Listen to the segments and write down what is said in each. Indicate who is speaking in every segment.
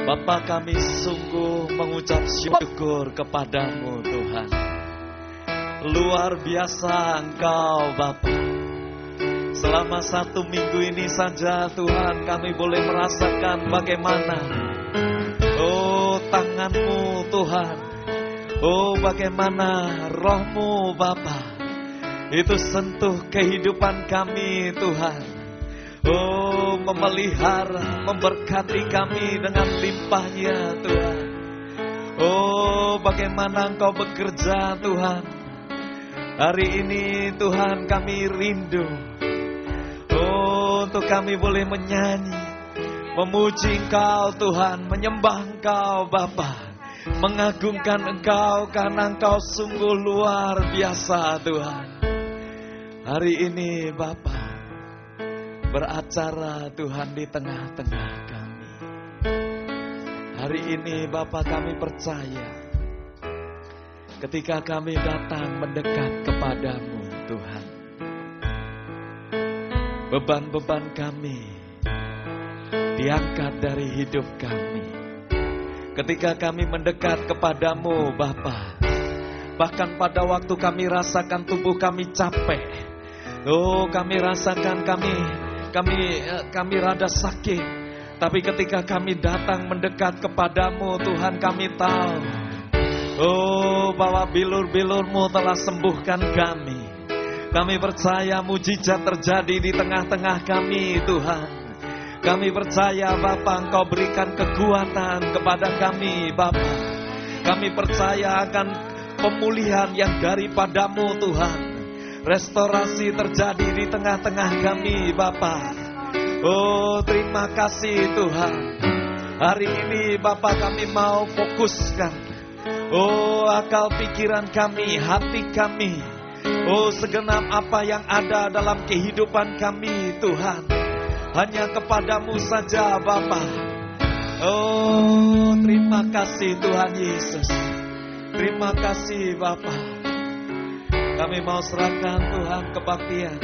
Speaker 1: Bapa, kami sungguh mengucap syukur kepadamu Tuhan. Luar biasa Engkau Bapa. Selama 1 minggu ini saja Tuhan, kami boleh merasakan bagaimana tangan-Mu Tuhan. Bagaimana roh-Mu Bapa itu sentuh kehidupan kami Tuhan. Memelihara, memberkati kami dengan limpahnya Tuhan. Bagaimana Engkau bekerja Tuhan. Hari ini Tuhan kami rindu untuk kami boleh menyanyi, memuji Engkau Tuhan, menyembah Engkau Bapa, mengagungkan Engkau karena Engkau sungguh luar biasa Tuhan. Hari ini Bapa beracara Tuhan di tengah-tengah kami. Hari ini Bapa kami percaya ketika kami datang mendekat kepadamu Tuhan, beban-beban kami diangkat dari hidup kami. Ketika kami mendekat kepadamu Bapa, bahkan pada waktu kami rasakan tubuh kami capek, kami rasakan kami rada sakit, tapi ketika kami datang mendekat kepadamu Tuhan, kami tahu bahwa bilur-bilur-Mu telah sembuhkan kami. Kami percaya mujizat terjadi di tengah-tengah kami Tuhan. Kami percaya Bapa Engkau berikan kekuatan kepada kami Bapa. Kami percaya akan pemulihan yang daripadamu Tuhan. Restorasi terjadi di tengah-tengah kami Bapa. Terima kasih Tuhan. Hari ini Bapa kami mau fokuskan akal pikiran kami, hati kami, segenap apa yang ada dalam kehidupan kami Tuhan, hanya kepadamu saja Bapa. Terima kasih Tuhan Yesus. Terima kasih Bapa. Kami mau serahkan Tuhan kebaktian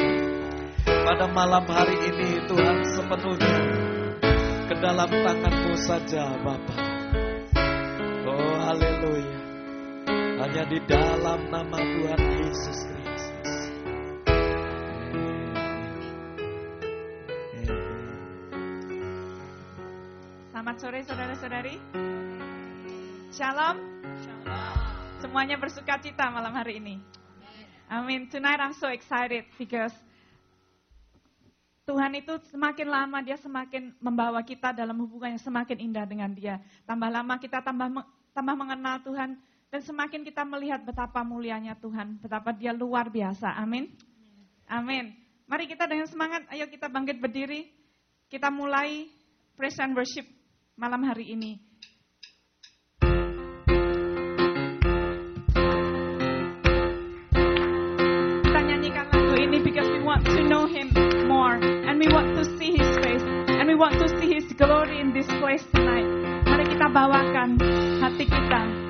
Speaker 1: pada malam hari ini Tuhan sepenuhnya ke dalam tangan-Mu saja Bapa. Haleluya. Hanya di dalam nama Tuhan Yesus Kristus.
Speaker 2: Selamat sore saudara-saudari. Shalom. Semuanya bersuka cita malam hari ini. Amin. Tonight I'm so excited because Tuhan itu semakin lama Dia semakin membawa kita dalam hubungan yang semakin indah dengan Dia. Tambah lama kita tambah mengenal Tuhan, dan semakin kita melihat betapa mulianya Tuhan, betapa Dia luar biasa. Amin. Amin. Mari kita dengan semangat, ayo kita bangkit berdiri. Kita mulai praise and worship malam hari ini. Kita nyanyikan lagu ini because we want to know Him more, and we want to see His face, and we want to see His glory in this place tonight. Mari kita bawakan hati kita.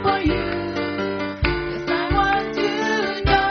Speaker 3: For you, yes, I want to know.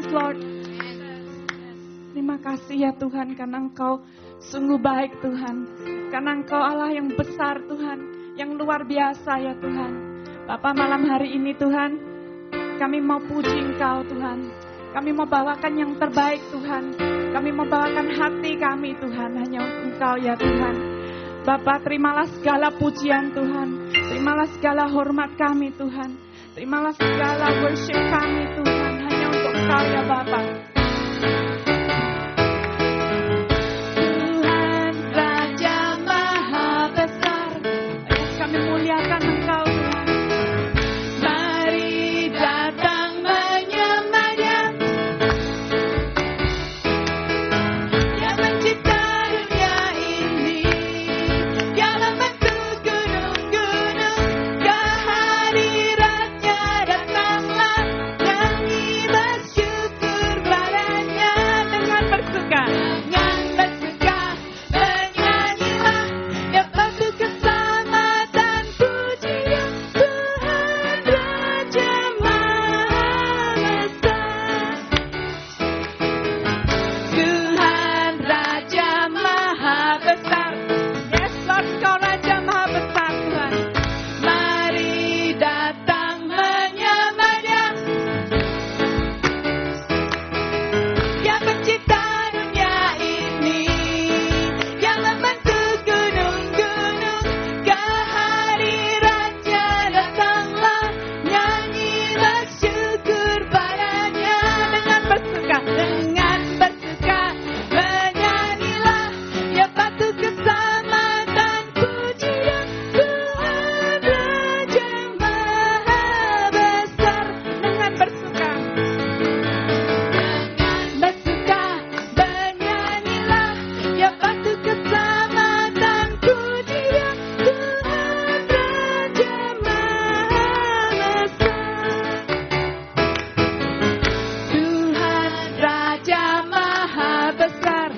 Speaker 2: Yes, Lord. Terima kasih ya Tuhan, karena Engkau sungguh baik Tuhan. Karena Engkau Allah yang besar Tuhan, yang luar biasa ya Tuhan. Bapa, malam hari ini Tuhan, kami mau puji Engkau Tuhan. Kami mau bawakan yang terbaik Tuhan. Kami mau bawakan hati kami Tuhan, hanya untuk Engkau ya Tuhan. Bapa, terimalah segala pujian Tuhan. Terimalah segala hormat kami Tuhan. Terimalah segala worship kami Tuhan, hanya untuk Engkau ya Bapa. Tuhan Raja Maha Besar, kami muliakan Engkau Tuhan. Mari datang menyembah-Nya, yang mencipta dunia ini, yang membentuk gunung-gunung. Kehadirat-Nya datanglah, nyanyi bersyukur padanya dengan bersuka. Dengan bersuka bernyanyilah, yang patut keselamatan pujian Tuhan Raja Maha Besar. Tuhan Raja Maha Besar. Yes Lord, Kau Raja Maha Besar Tuhan. Mari datang menyembah-Nya, yang pencipta dunia ini, yang membentuk gunung-gunung. Kehadirat-Nya datanglah, nyanyi bersyukur padanya dengan bersuka. Dengan bersuka bernyanyilah, yang patut keselamatan pujian Tuhan Raja Maha Besar. Dengan bersuka. Dengan bersuka bernyanyilah, yang patut keselamatan pujian Tuhan Raja Maha Besar. Tuhan Raja Maha Besar.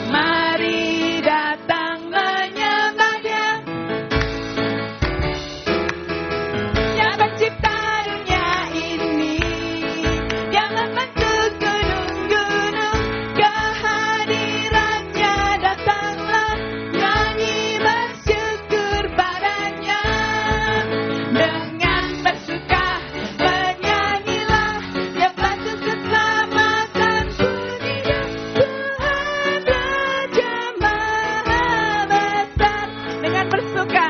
Speaker 2: Mari datang menyembah-Nya, yang pencipta dunia ini, yang membentuk gunung-gunung. Kehadirat-Nya datanglah, nyanyi bersyukur padanya. Dengan bersuka bernyanyilah, yang patut keselamatan pujian Tuhan Raja Maha Besar. Dengan bersuka.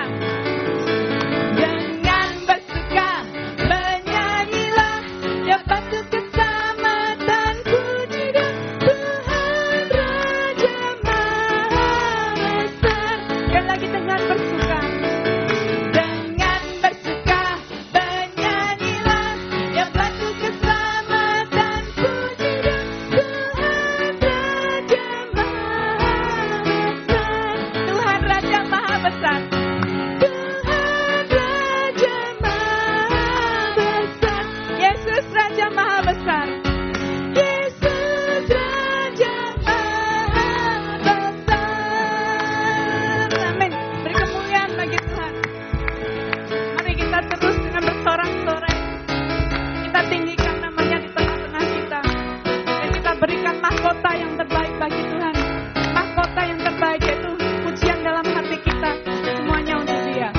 Speaker 2: Dengan bersuka bernyanyilah, yang patut keselamatan pujian Tuhan Raja Maha Besar. Sekali lagi, dengan bersuka. Dengan bersuka bernyanyilah, yang patut keselamatan pujian Tuhan Raja Maha Besar. Tuhan Raja Maha Besar. Tuhan Raja Maha Besar. Yesus Raja Maha Besar. Yesus Raja Maha Besar. Amin. Beri kemuliaan bagi Tuhan. Mari kita terus dengan bersorak-sorai. Kita tinggikan namanya di tengah-tengah kita. Dan kita berikan mahkota yang terbaik bagi Tuhan. Mahkota yang terbaik yaitu pujian dalam hati kita. Semuanya untuk Dia.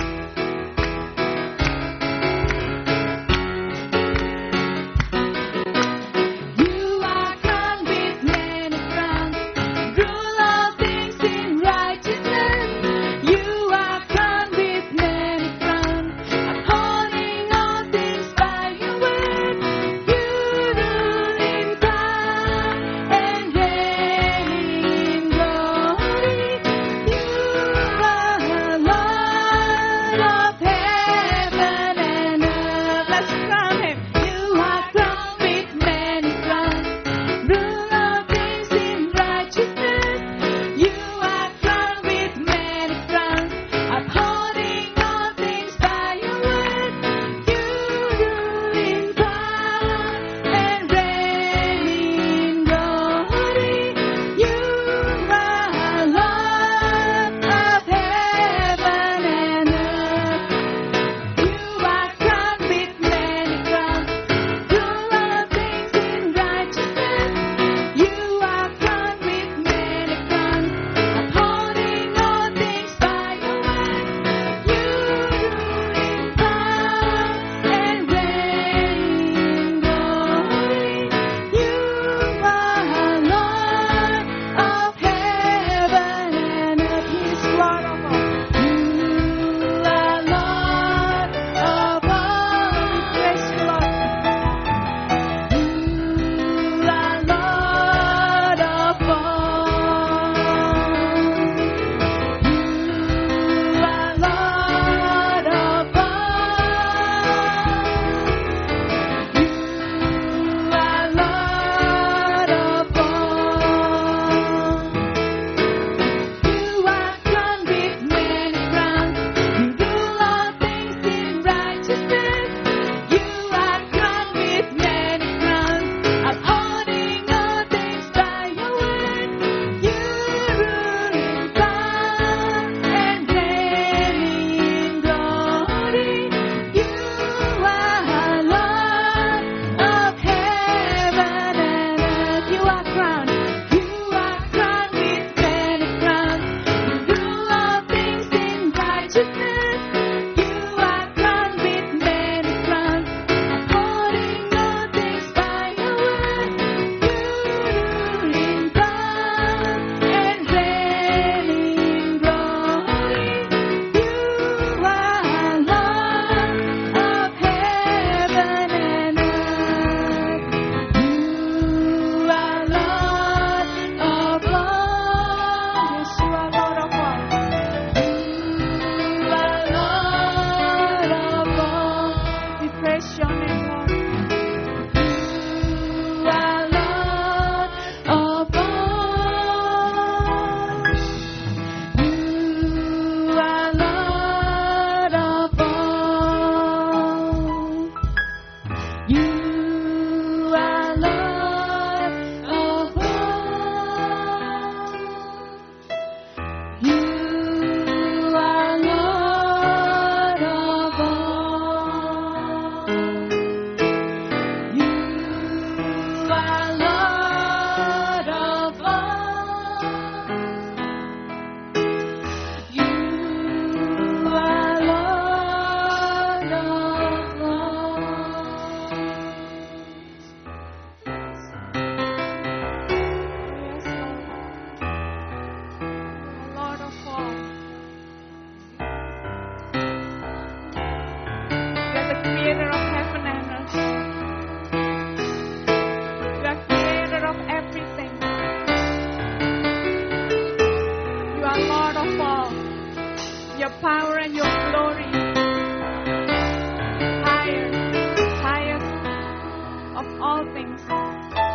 Speaker 2: of all things.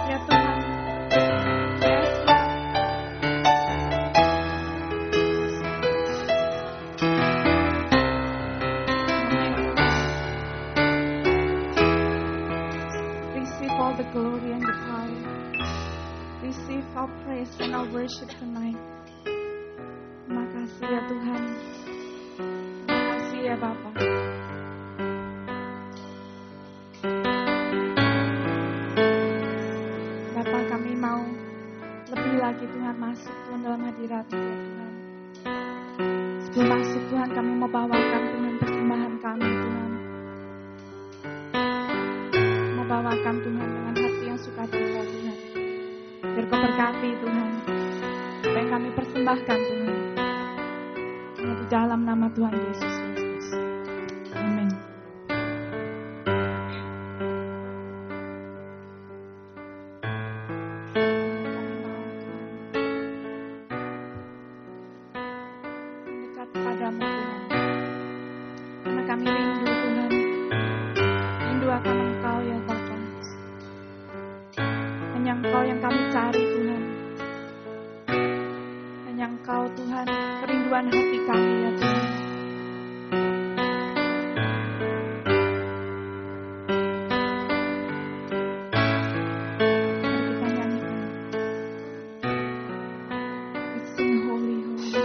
Speaker 2: Ya Tuhan. Yes, Lord. Receive all the glory and the power. Receive our praise and our worship tonight. Terima kasih ya Tuhan. Terima kasih ya Bapa. Bapa, kami mau lebih lagi Tuhan masuk Tuhan dalam hadirat-Mu ya Tuhan. Sebelum masuk Tuhan, kami mau bawakan Tuhan persembahan kami Tuhan. Mau bawakan Tuhan dengan hati yang sukacita Tuhan. Biar Kau berkati Tuhan. Apa yang kami persembahkan Tuhan. Hanya di dalam nama Tuhan Yesus Kristus. Amin. Mendekat padamu Tuhan. Karena kami rindu Tuhan. Rindu akan Engkau ya Bapa. Hanya Engkau yang kami cari Tuhan. Hanya Engkau Tuhan, kerinduan hati kami ya Tuhan. Mari kita nyanyikan. Let's sing holy, holy.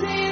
Speaker 3: Sing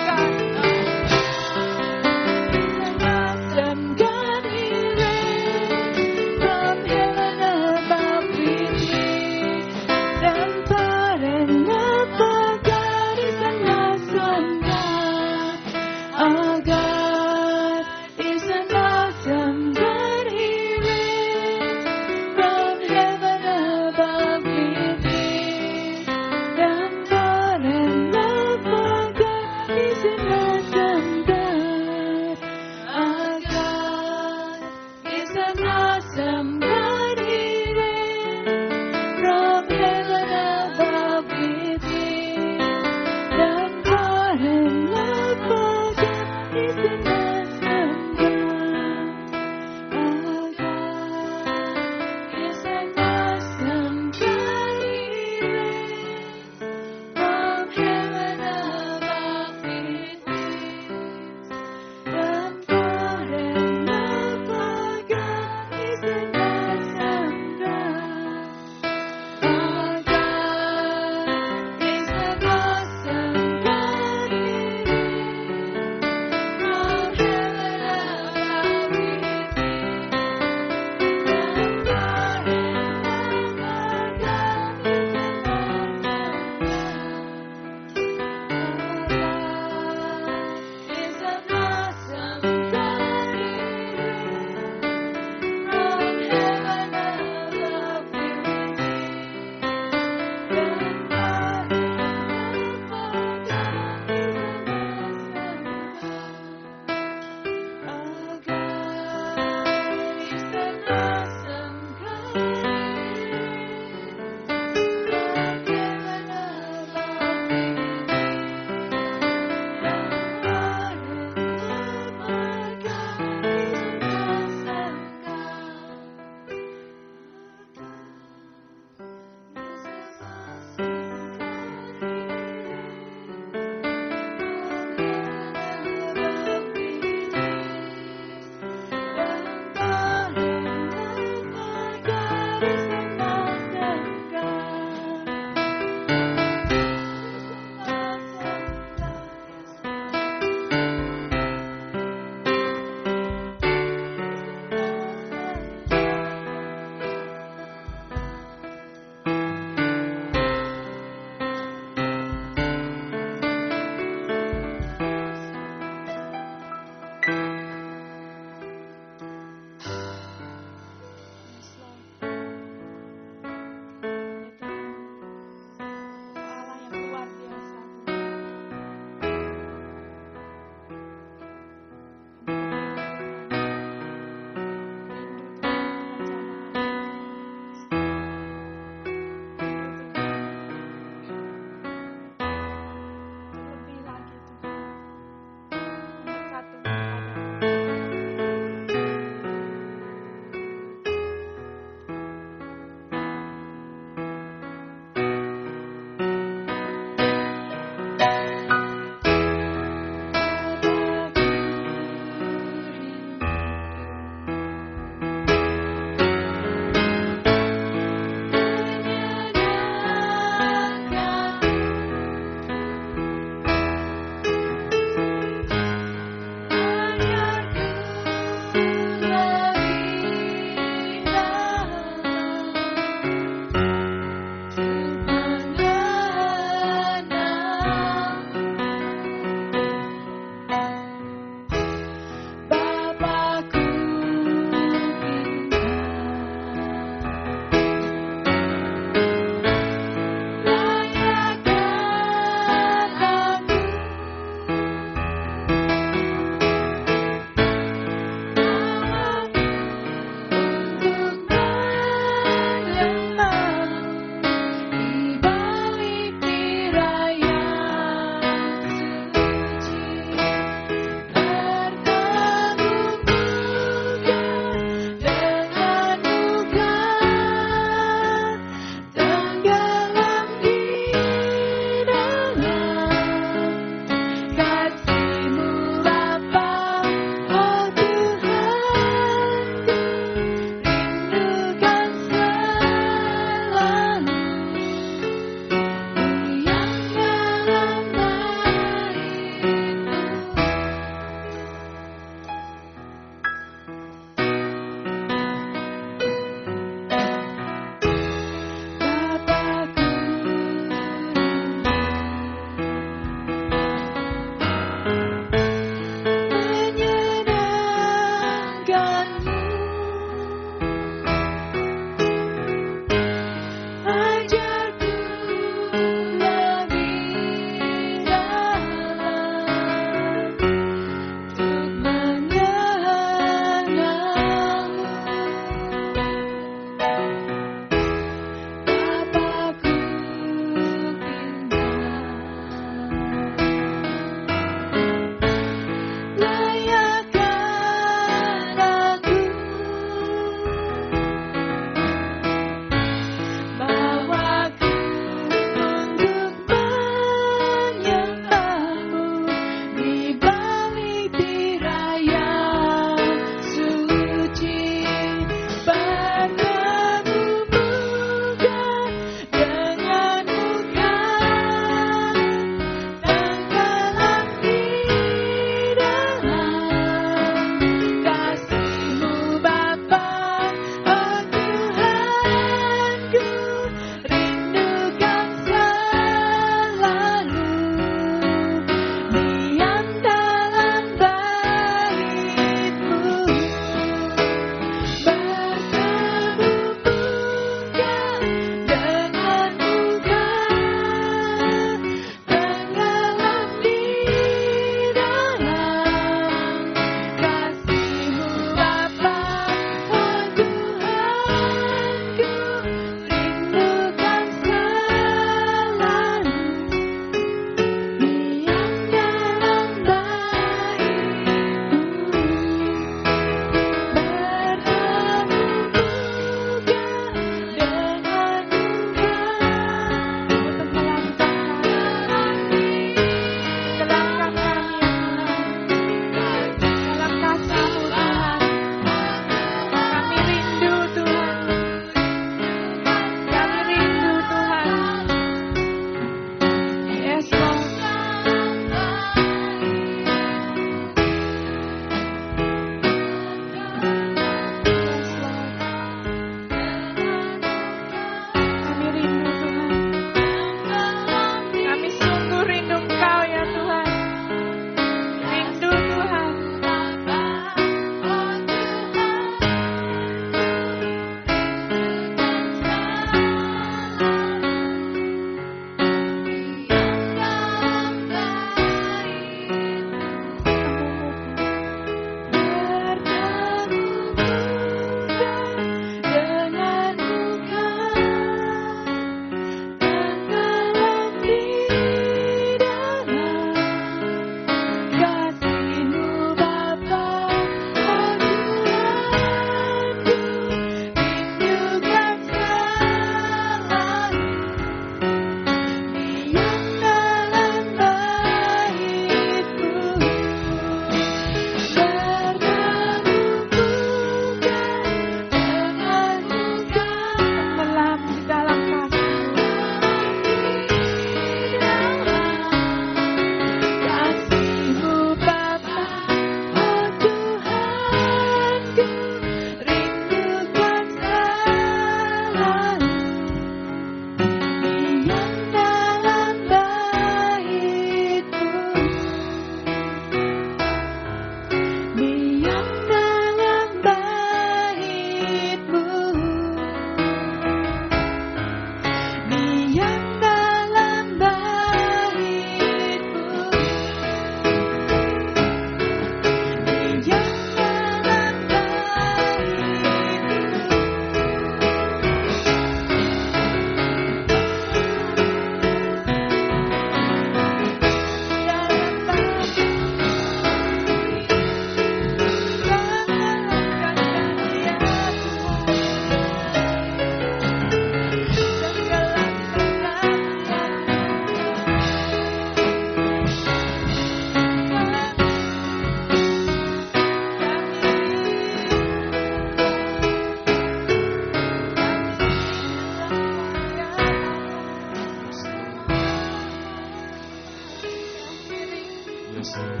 Speaker 1: Yes, Lord.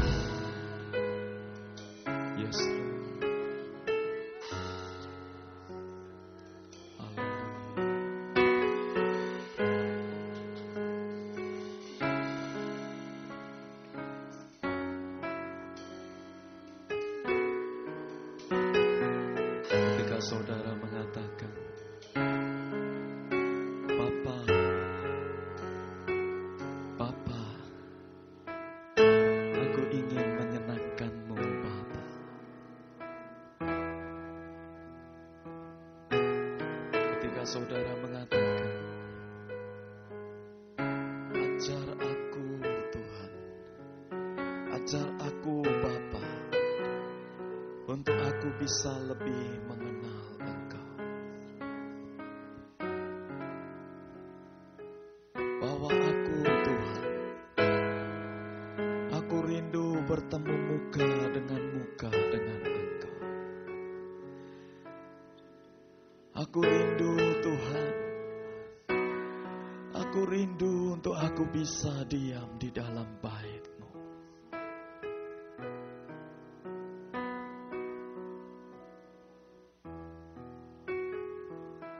Speaker 1: Yes, Lord. Ketika saudara mengatakan, Bapa, Bapa, aku ingin menyenangkan-Mu, Bapa. Ketika saudara mengatakan, ajar aku, Tuhan, ajar aku, Bapa, untuk aku bisa lebih mengenal Engkau. Bawa aku, Tuhan. Aku rindu bertemu muka dengan Engkau. Aku rindu, Tuhan. Aku rindu untuk aku bisa diam di dalam bait-Mu.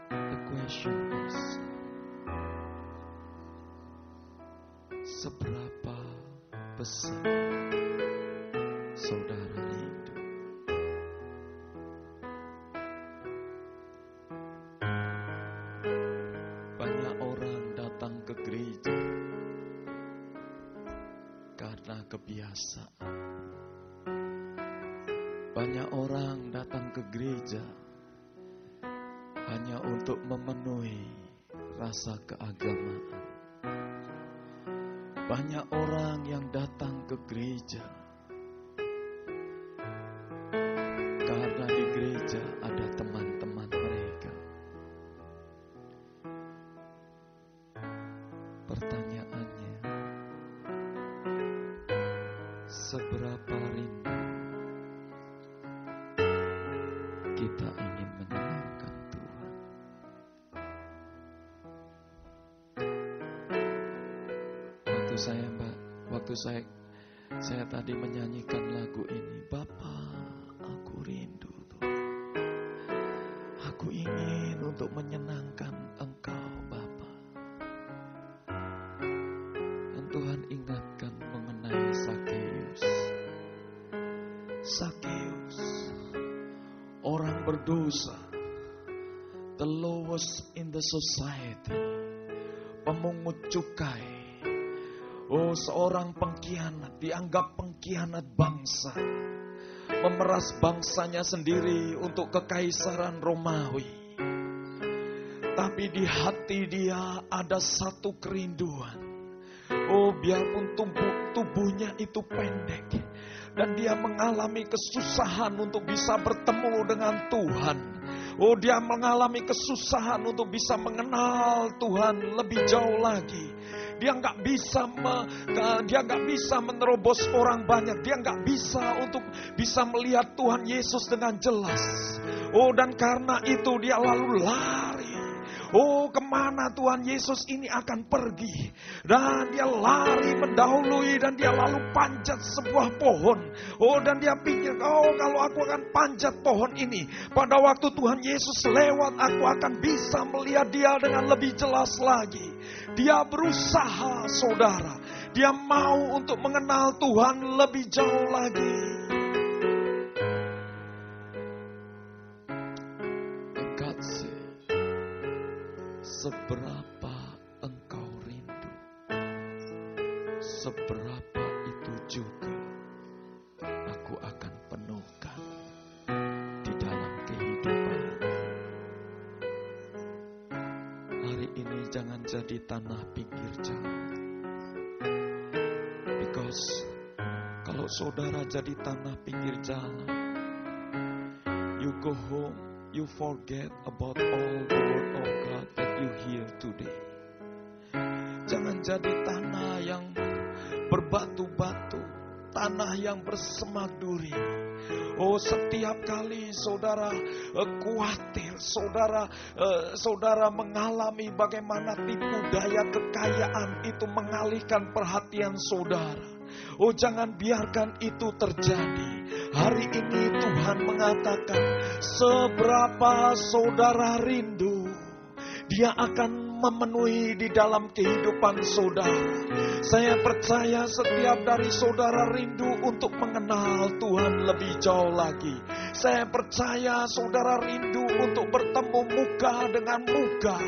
Speaker 1: The question is, seberapa besar saudara rindu? Banyak orang datang ke gereja karena kebiasaan. Banyak orang datang ke gereja hanya untuk memenuhi rasa keagamaan. Banyak orang yang datang ke gereja karena di gereja ada teman-teman mereka. Pertanyaannya, seberapa rindu kita ingin menyenangkan Tuhan? Waktu saya tadi menyanyikan lagu ini, Bapa, aku rindu Tuhan. Aku ingin untuk menyenangkan Engkau, Bapa. Dan Tuhan ingatkan mengenai Sakeus. Sakeus, orang berdosa, the lowest in the society, pemungut cukai. Oh, seorang pengkhianat, dianggap pengkhianat bangsa. Memeras bangsanya sendiri untuk kekaisaran Romawi. Tapi di hati dia ada satu kerinduan. Oh, biarpun tubuhnya itu pendek. Dan dia mengalami kesusahan untuk bisa bertemu dengan Tuhan. Oh, dia mengalami kesusahan untuk bisa mengenal Tuhan lebih jauh lagi. Dia nggak bisa menerobos orang banyak. Dia nggak bisa untuk bisa melihat Tuhan Yesus dengan jelas. Oh, dan karena itu dia lalu lari. Oh, kemana Tuhan Yesus ini akan pergi. Dan dia lari mendahului dan dia lalu panjat sebuah pohon. Oh, dan dia pikir, oh, kalau aku akan panjat pohon ini, pada waktu Tuhan Yesus lewat, aku akan bisa melihat dia dengan lebih jelas lagi. Dia berusaha, saudara. Dia mau untuk mengenal Tuhan lebih jauh lagi. God said, seberapa engkau rindu, seberapa itu juga aku akan penuhkan di dalam kehidupan. Hari ini jangan jadi tanah pinggir jalan. Because kalau saudara jadi tanah pinggir jalan, you go home, you forget about all the word of God that you hear today. Jangan jadi tanah yang berbatu-batu, tanah yang bersemak duri. Oh, setiap kali saudara khawatir, saudara mengalami bagaimana tipu daya kekayaan itu mengalihkan perhatian saudara. Oh, jangan biarkan itu terjadi. Hari ini Tuhan mengatakan, seberapa saudara rindu, Dia akan memenuhi di dalam kehidupan saudara. Saya percaya setiap dari saudara rindu untuk mengenal Tuhan lebih jauh lagi. Saya percaya saudara rindu untuk bertemu muka dengan muka.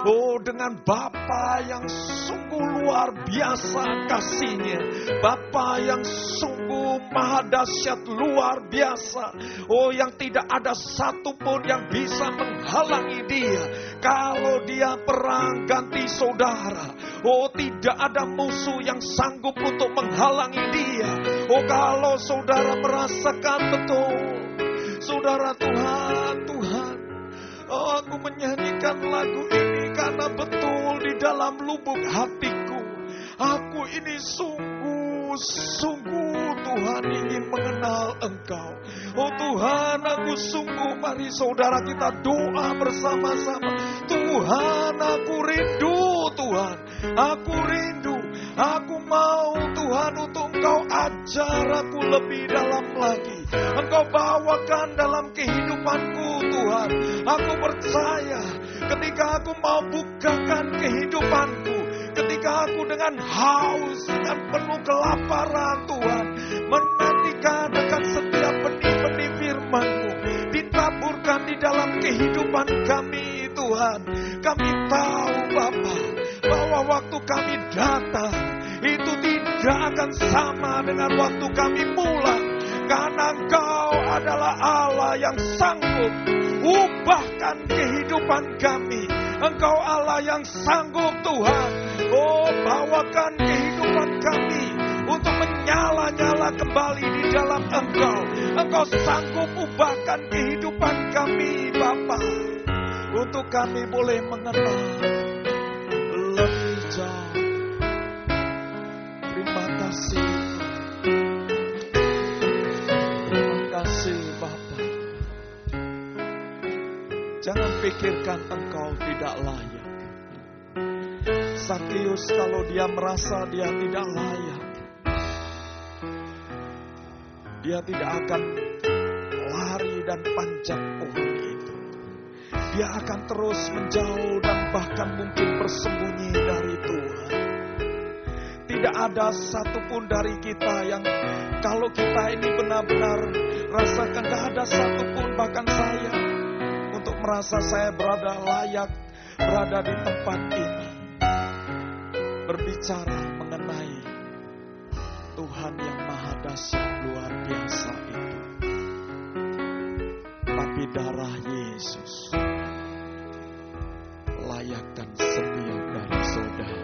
Speaker 1: Oh, dengan Bapa yang sungguh luar biasa kasihnya. Bapa yang sungguh maha dahsyat luar biasa. Oh, yang tidak ada satupun yang bisa menghalangi Dia. Kalau Dia perang ganti saudara, oh tidak ada musuh yang sanggup untuk menghalangi Dia. Oh, kalau saudara merasakan betul, saudara, Tuhan, oh aku menyanyikan lagu ini karena betul di dalam lubuk hatiku, aku ini sungguh Tuhan ingin mengenal Engkau. Oh Tuhan, aku sungguh, mari saudara kita doa bersama-sama. Tuhan, aku rindu, Tuhan, aku rindu. Aku mau Tuhan untuk Engkau ajar aku lebih dalam lagi. Engkau bawakan dalam kehidupanku Tuhan. Aku percaya ketika aku mau bukakan kehidupanku, ketika aku dengan haus, dengan penuh kelaparan Tuhan, menantikan akan setiap benih-benih firman-Mu ditaburkan di dalam kehidupan kami Tuhan. Kami tahu Bapa, bahwa waktu kami datang itu tidak akan sama dengan waktu kami mulai. Karena Engkau adalah Allah yang sanggup ubahkan kehidupan kami. Engkau Allah yang sanggup Tuhan, oh bawakan kehidupan kami untuk menyala-nyala kembali di dalam Engkau. Engkau sanggup ubahkan kehidupan kami Bapa, untuk kami boleh mengenal lebih jauh. Terima kasih. Terima kasih Bapa. Jangan pikirkan engkau tidak layak. Sakeus kalau dia merasa dia tidak layak, dia tidak akan lari dan panjat pohon itu. Dia akan terus menjauh dan bahkan mungkin bersembunyi dari Tuhan. Tidak ada satupun dari kita yang, kalau kita ini benar-benar rasakan, tidak ada satupun bahkan saya untuk merasa saya berada layak, berada di tempat ini, berbicara mengenai Tuhan yang maha dahsyat luar biasa itu. Tapi darah Yesus layakkan setiap dari saudara.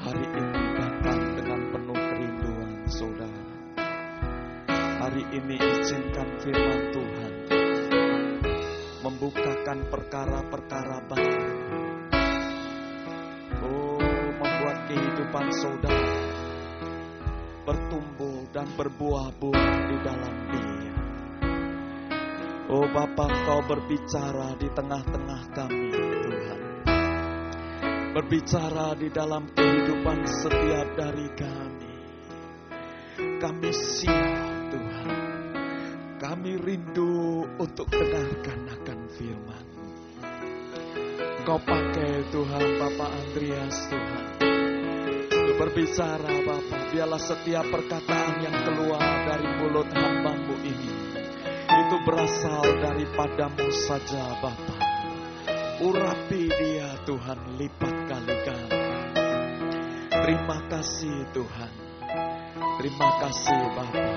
Speaker 1: Hari ini datang dengan penuh kerinduan saudara. Hari ini izinkan firman Tuhan membukakan perkara-perkara baru. Oh, membuat kehidupan saudara bertumbuh dan berbuah-buah di dalam Dia. Oh Bapa, Engkau berbicara di tengah-tengah kami Tuhan. Berbicara di dalam kehidupan setiap dari kami. Kami siap Tuhan. Kami rindu untuk dengarkan akan firman-Mu. Engkau pakai Tuhan Bapak Andreas Tuhan. Untuk berbicara Bapak, biarlah setiap perkataan yang keluar dari mulut hamba-Mu ini, itu berasal daripada-Mu saja Bapak. Urapi dia Tuhan lipat kali ganda. Terima kasih Tuhan. Terima kasih Bapa.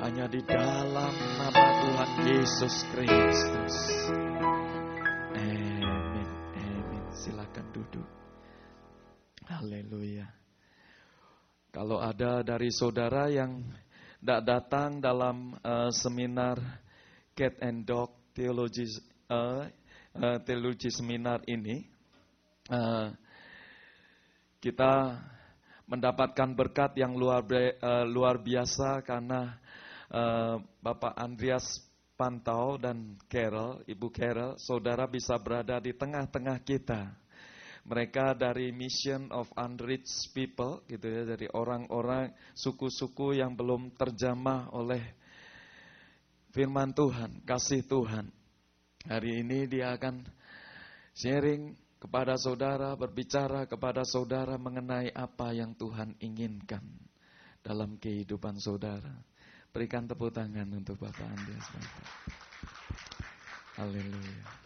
Speaker 1: Hanya di dalam nama Tuhan Yesus Kristus. Amin. Amin. Silakan duduk. Haleluya. Kalau ada dari saudara yang tidak datang dalam seminar Cat and Dog Theology seminar ini, kita mendapatkan berkat yang luar biasa karena Bapak Andreas Pantau dan Carol, Ibu Carol, saudara bisa berada di tengah-tengah kita. Mereka dari Mission of Unreached People gitu ya, dari orang-orang suku-suku yang belum terjamah oleh firman Tuhan, kasih Tuhan. Hari ini dia akan sharing kepada saudara, berbicara kepada saudara mengenai apa yang Tuhan inginkan dalam kehidupan saudara. Berikan tepuk tangan untuk Bapak Andreas. Haleluya.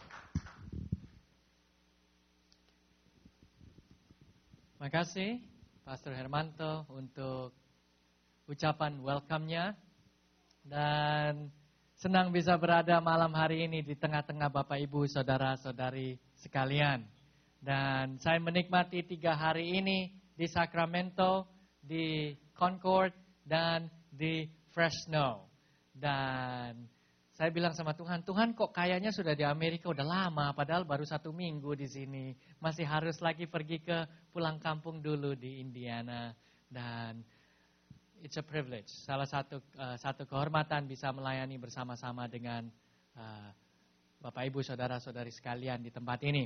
Speaker 3: Terima kasih Pastor Hermanto untuk ucapan welcome-nya. Dan senang bisa berada malam hari ini di tengah-tengah Bapak Ibu Saudara-saudari sekalian. Dan saya menikmati 3 hari ini di Sacramento, di Concord, dan di Fresno. Dan saya bilang sama Tuhan, Tuhan kok kayaknya sudah di Amerika udah lama, padahal baru 1 minggu di sini. Masih harus lagi pergi ke pulang kampung dulu di Indiana. Dan it's a privilege, salah satu kehormatan bisa melayani bersama-sama dengan Bapak Ibu Saudara-saudari sekalian di tempat ini.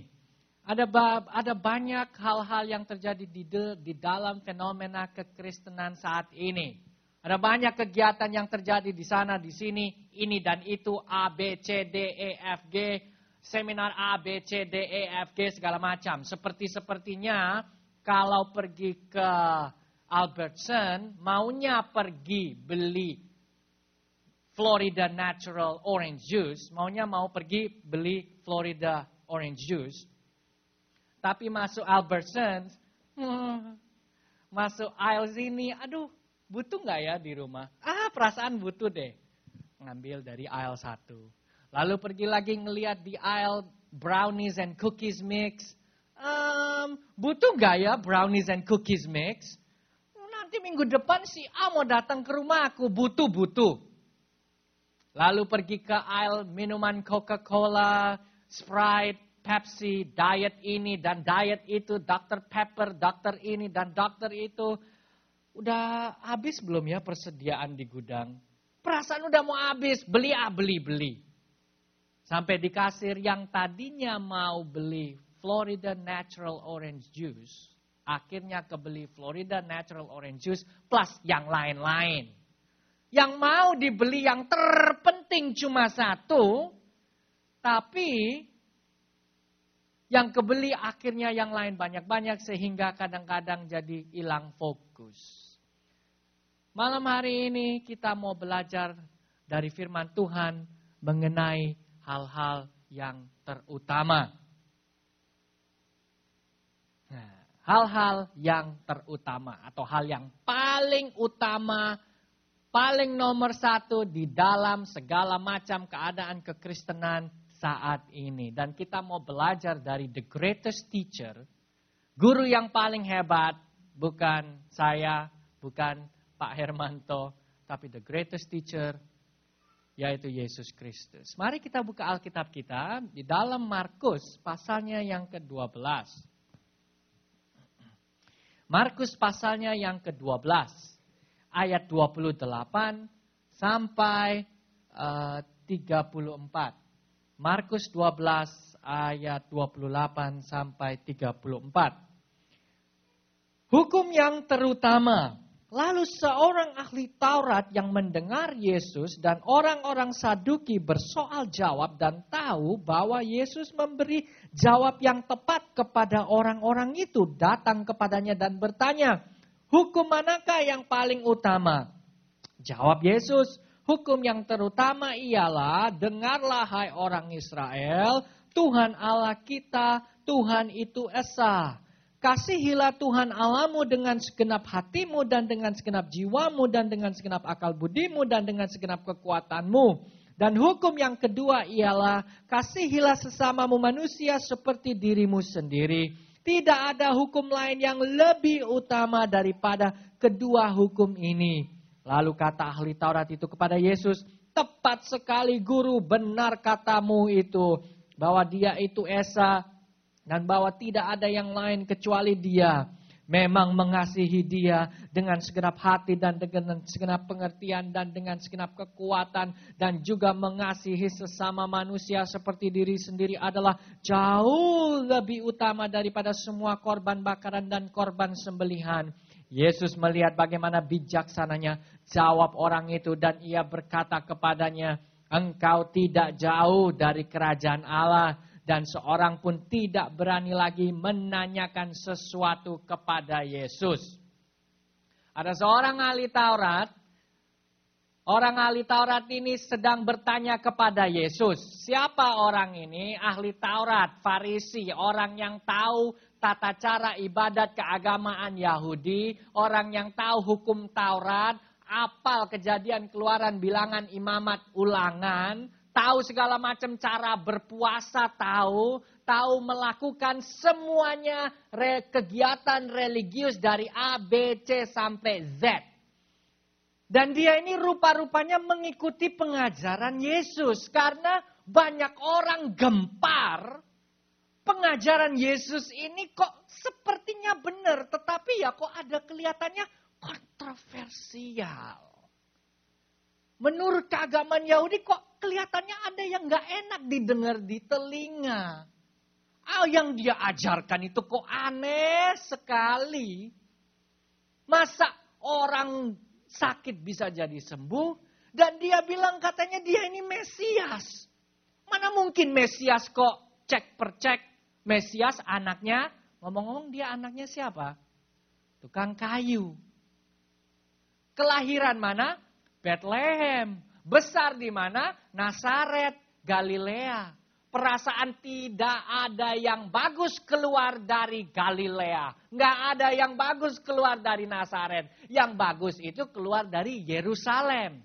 Speaker 3: Ada banyak hal-hal yang terjadi di dalam fenomena kekristenan saat ini. Ada banyak kegiatan yang terjadi di sana, di sini, ini dan itu, A, B, C, D, E, F, G, seminar A, B, C, D, E, F, G, segala macam. Sepertinya kalau pergi ke Albertson, maunya pergi beli Florida Natural Orange Juice, mau pergi beli Florida Orange Juice. Tapi masuk Albertson, masuk aisle sini, aduh, butuh nggak ya di rumah? Perasaan butuh deh. Ngambil dari aisle 1. Lalu pergi lagi ngelihat di aisle brownies and cookies mix. Butuh nggak ya brownies and cookies mix? Nanti minggu depan si A mau datang ke rumah aku, butuh. Lalu pergi ke aisle minuman Coca-Cola, Sprite, Pepsi, diet ini dan diet itu, Dr. Pepper, dokter ini dan dokter itu. Udah habis belum ya persediaan di gudang? Perasaan udah mau habis, beli. Sampai di kasir yang tadinya mau beli Florida Natural Orange Juice, akhirnya kebeli Florida Natural Orange Juice plus yang lain-lain. Yang mau dibeli yang terpenting cuma 1, tapi yang kebeli akhirnya yang lain banyak-banyak sehingga kadang-kadang jadi hilang fokus. Malam hari ini kita mau belajar dari firman Tuhan mengenai hal-hal yang terutama. Hal-hal yang terutama atau hal yang paling utama, paling nomor 1 di dalam segala macam keadaan kekristenan saat ini. Dan kita mau belajar dari the greatest teacher, guru yang paling hebat, bukan saya, bukan Pak Hermanto, tapi the greatest teacher, yaitu Yesus Kristus. Mari kita buka Alkitab kita di dalam Markus pasalnya yang ke-12. Markus pasalnya yang ke-12, ayat 28 sampai 34. Markus 12 ayat 28 sampai 34. Hukum yang terutama. Lalu seorang ahli Taurat yang mendengar Yesus dan orang-orang Saduki bersoal jawab dan tahu bahwa Yesus memberi jawab yang tepat kepada orang-orang itu, datang kepadanya dan bertanya, hukum manakah yang paling utama? Jawab Yesus, hukum yang terutama ialah, dengarlah hai orang Israel, Tuhan Allah kita, Tuhan itu Esa. Kasihilah Tuhan Allahmu dengan segenap hatimu dan dengan segenap jiwamu dan dengan segenap akal budimu dan dengan segenap kekuatanmu. Dan hukum yang kedua ialah kasihilah sesamamu manusia seperti dirimu sendiri. Tidak ada hukum lain yang lebih utama daripada kedua hukum ini. Lalu kata ahli Taurat itu kepada Yesus, tepat sekali guru, benar katamu itu. Bahwa dia itu Esa dan bahwa tidak ada yang lain kecuali dia. memang mengasihi dia dengan segenap hati dan dengan segenap pengertian dan dengan segenap kekuatan dan juga mengasihi sesama manusia seperti diri sendiri adalah jauh lebih utama daripada semua korban bakaran dan korban sembelihan. Yesus melihat bagaimana bijaksananya jawab orang itu dan ia berkata kepadanya, engkau tidak jauh dari kerajaan Allah. Dan seorang pun tidak berani lagi menanyakan sesuatu kepada Yesus. Ada seorang ahli Taurat. Orang ahli Taurat ini sedang bertanya kepada Yesus. Siapa orang ini? Ahli Taurat, Farisi, orang yang tahu tata cara ibadat keagamaan Yahudi. Orang yang tahu hukum Taurat, apal Kejadian, Keluaran, Bilangan, Imamat, Ulangan. Tahu segala macam cara berpuasa, tahu melakukan semuanya kegiatan religius dari A, B, C sampai Z. Dan dia ini rupa-rupanya mengikuti pengajaran Yesus. Karena banyak orang gempar, pengajaran Yesus ini kok sepertinya benar. Tetapi ya kok ada kelihatannya kontroversial. Menurut keagamaan Yahudi kok kelihatannya ada yang gak enak didengar di telinga. Yang dia ajarkan itu kok aneh sekali. Masa orang sakit bisa jadi sembuh dan dia bilang katanya dia ini Mesias. Mana mungkin Mesias kok cek per cek. Mesias anaknya, ngomong-ngomong dia anaknya siapa? Tukang kayu. Kelahiran mana? Bethlehem. Besar di mana? Nazaret, Galilea. Perasaan tidak ada yang bagus keluar dari Galilea. Nggak ada yang bagus keluar dari Nazaret. Yang bagus itu keluar dari Yerusalem.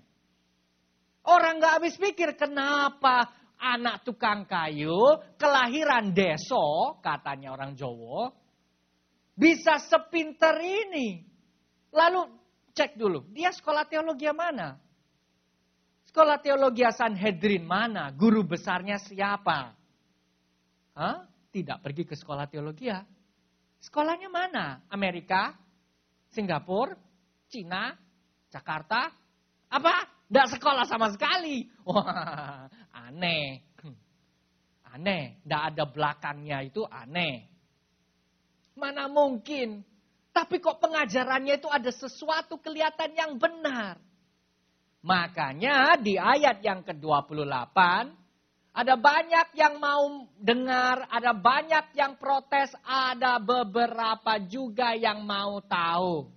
Speaker 3: Orang nggak habis pikir kenapa anak tukang kayu, kelahiran deso, katanya orang Jawa, bisa sepinter ini. Lalu cek dulu, dia sekolah teologi mana? Sekolah teologi Sanhedrin mana? Guru besarnya siapa? Tidak pergi ke sekolah teologi. Sekolahnya mana? Amerika? Singapura? Cina? Jakarta? Apa? Tidak sekolah sama sekali. Wah, aneh. Aneh. Tidak ada belakangnya itu aneh. Mana mungkin? Tapi kok pengajarannya itu ada sesuatu kelihatan yang benar. Makanya di ayat yang ke-28, ada banyak yang mau dengar, ada banyak yang protes, ada beberapa juga yang mau tahu.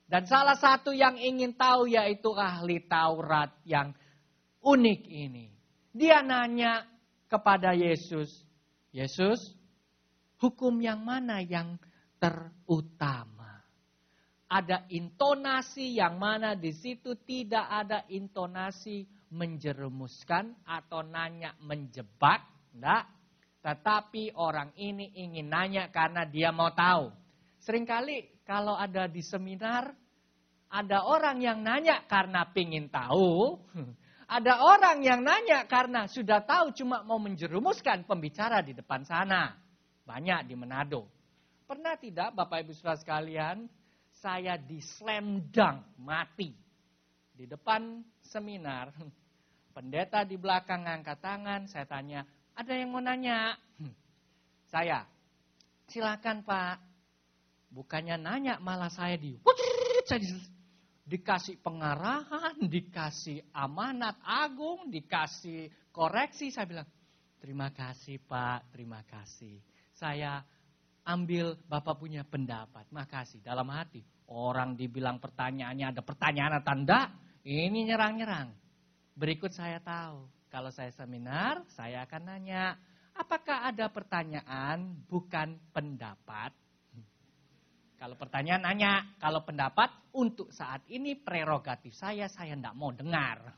Speaker 3: Dan salah satu yang ingin tahu yaitu ahli Taurat yang unik ini. Dia nanya kepada Yesus, Yesus, hukum yang mana yang terutama? Ada intonasi yang mana di situ tidak ada intonasi menjerumuskan atau nanya menjebak. Enggak. Tetapi orang ini ingin nanya karena dia mau tahu. Seringkali kalau ada di seminar, ada orang yang nanya karena pingin tahu. Ada orang yang nanya karena sudah tahu cuma mau menjerumuskan pembicara di depan sana. Banyak di Manado. Pernah tidak Bapak Ibu Saudara sekalian, saya di slam dunk mati. Di depan seminar, pendeta di belakang angkat tangan, saya tanya, ada yang mau nanya? Saya, silakan Pak. Bukannya nanya malah saya dikasih pengarahan, dikasih amanat agung, dikasih koreksi. Saya bilang, terima kasih Pak, terima kasih. Saya ambil Bapak punya pendapat, makasih. Dalam hati, orang dibilang pertanyaannya ada pertanyaan atau enggak, ini nyerang-nyerang. Berikut saya tahu, kalau saya seminar, saya akan nanya, apakah ada pertanyaan bukan pendapat? Kalau pertanyaan nanya, kalau pendapat untuk saat ini prerogatif saya enggak mau dengar.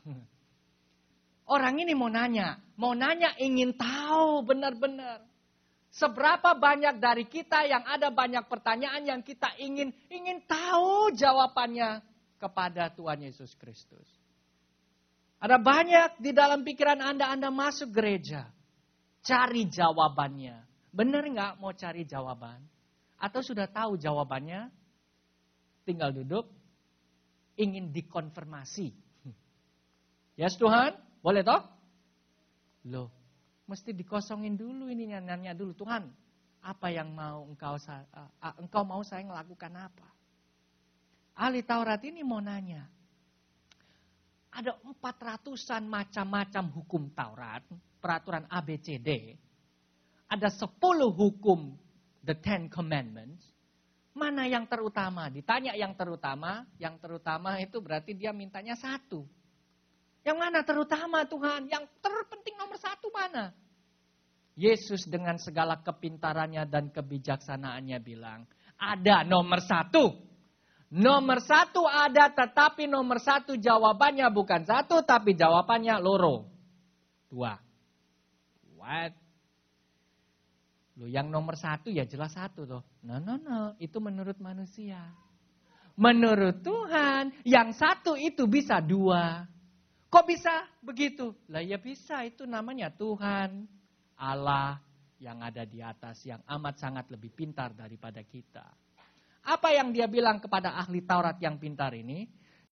Speaker 3: Orang ini mau nanya ingin tahu benar-benar. Seberapa banyak dari kita yang ada banyak pertanyaan yang kita ingin tahu jawabannya kepada Tuhan Yesus Kristus. Ada banyak di dalam pikiran Anda masuk gereja. Cari jawabannya. Benar nggak mau cari jawaban? Atau sudah tahu jawabannya, tinggal duduk, ingin dikonfirmasi. Yes Tuhan, boleh toh? Loh, mesti dikosongin dulu ini, nanya dulu, Tuhan, apa yang mau engkau mau saya melakukan apa? Ahli Taurat ini mau nanya, ada 400-an macam-macam hukum Taurat, peraturan ABCD, ada 10 hukum, the 10 commandments, mana yang terutama? Ditanya yang terutama itu berarti dia mintanya 1. Yang mana terutama Tuhan? Yang terpenting nomor 1 mana? Yesus dengan segala kepintarannya dan kebijaksanaannya bilang, ada nomor 1. Nomor 1 ada, tetapi nomor 1 jawabannya bukan 1, tapi jawabannya loro. 2. What? Loh, yang nomor 1 ya jelas 1 toh. No, itu menurut manusia. Menurut Tuhan, yang 1 itu bisa 2. Kok bisa begitu? Lah ya bisa, itu namanya Tuhan, Allah yang ada di atas, yang amat sangat lebih pintar daripada kita. Apa yang dia bilang kepada ahli Taurat yang pintar ini?